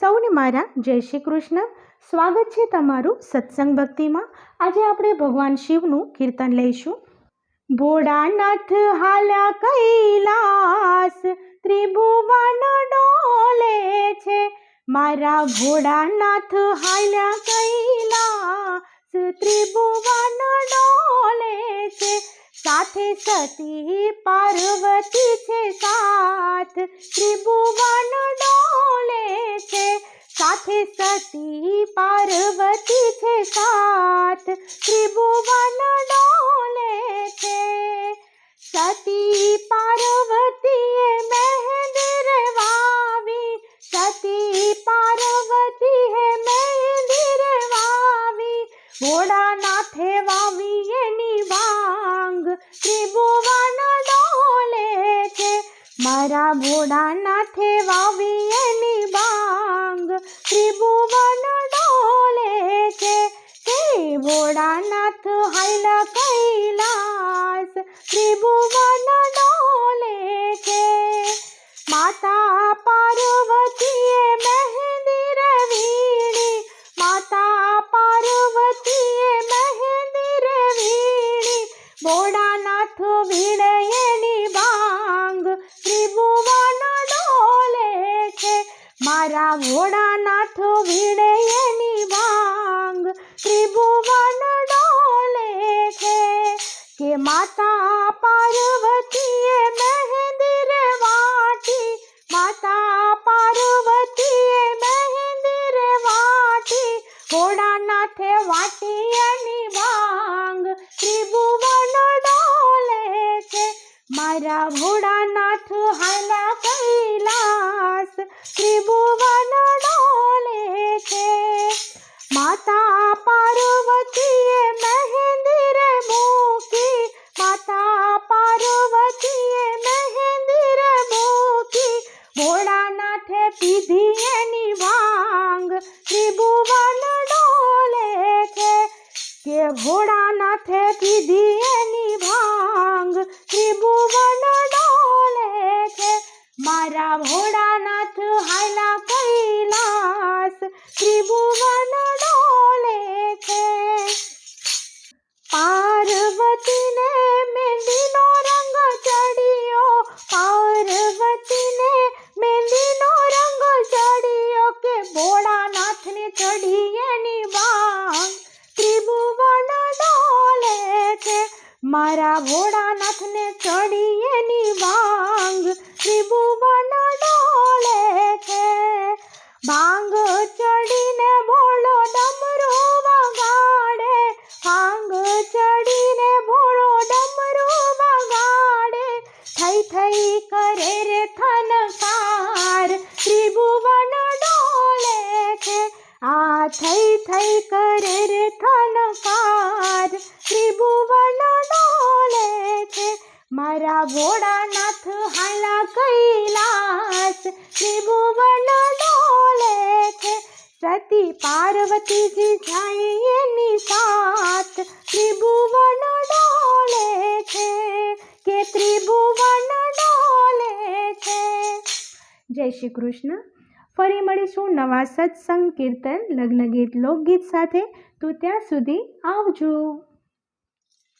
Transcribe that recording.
સૌને મારા જય શ્રી કૃષ્ણ. સ્વાગત છે તમારું સત્સંગ ભક્તિમાં. આજે આપણે ભગવાન શિવનું કીર્તન લઈશું. ભોળાનાથ હાલ્યા કૈલાસ, ત્રિભુવન ડોલે છે. મારા ભોળાનાથ હાલ્યા કૈલાસ, ત્રિભુવન ડોલે છે. સાથે સતી પાર્વતી છે સાથ, ત્રિભુવન ડોલે છે. સાથે સતી પાર્વતી છે સાથ, ત્રિભુવન ડોલે છે. સતી પાર્વતીએ મહેંદી રે વાવી, સતી પાર્વતીએ મહેંદી રે વાવી. ભોળાનાથે વાવી એની વાંગ, ત્રિભુવન ડોલે છે. મારા ભોળાનાથે વાવી એની વાંગ, ત્રિભુવન ડોલે છે. કે ભોળાનાથ હાલ્યા કૈલાસ, ત્રિભુવન ડોલે છે. માતા પાર્વતીએ મહેંદી રે વીણી, માતા પાર્વતીએ મહેંદી રે વીણી. ભોળાનાથ વીણે એની વાંગ, ત્રિભુવન ડોલે છે. મારા ભોળાનાથ વીણે એની વાંગ, ત્રિભુવન ડોલે છે. કે માતા પાર્વતીએ મહેંદી રે વાટી, માતા પાર્વતીએ મહેંદી રે વાટી. ભોળાનાથે વાટી એની વાંગ, ત્રિભુવન ડોલે છે. મારા ભોળાનાથ હાલ્યા કૈલાસ, ત્રિભુવન ડોલે છે. માતા પાર્વતીએ મહેંદી રે મૂકી, માતા પાર્વતીએ મહેંદી રે મૂકી. ભોળાનાથે પીધી એની ભાંગ, ત્રિભુવન ડોલે છે. કે ભોળાનાથે પીધી એની ભાંગ, ત્રિભુવન ડોલે છે. મારા ભોળાનાથ હાલ્યા કૈલાસ, ત્રિભુવન ડોલે છે. પાર્વતીને મહેંદીનો રંગ ચડ્યો, પાર્વતીને મહેંદીનો રંગ ચડ્યો. કે ભોળાનાથને ચડી એની વાંગ, ત્રિભુવન ડોલે છે. મારા ભોળાનાથને ચડી એની વાંગ, ત્રિભુવન ડોલે છે. ભાંગ ચડીને ભોળો ડમરો વગાડે, ભાંગ ચડીને ભોળો ડમરો વગાડે. થઈ થઈ કરે રે થનકાર, ત્રિભુવન ડોલે છે. આ થઈ થઈ કરે રે થનકાર, ત્રિભુવન ડોલે છે. મારા ભોળાનાથ હાલ્યા કૈલાસ, ત્રિભુવન ડોલે છે. સતી પાર્વતીજી જાય એની સાથ, ત્રિભુવન ડોલે છે. કે ત્રિભુવન ડોલે છે. જય શ્રી કૃષ્ણ. ફરી મળીશું નવા સત્સંગ, કીર્તન, લગ્ન ગીત, લોકગીત સાથે. તો ત્યાં સુધી આવજો.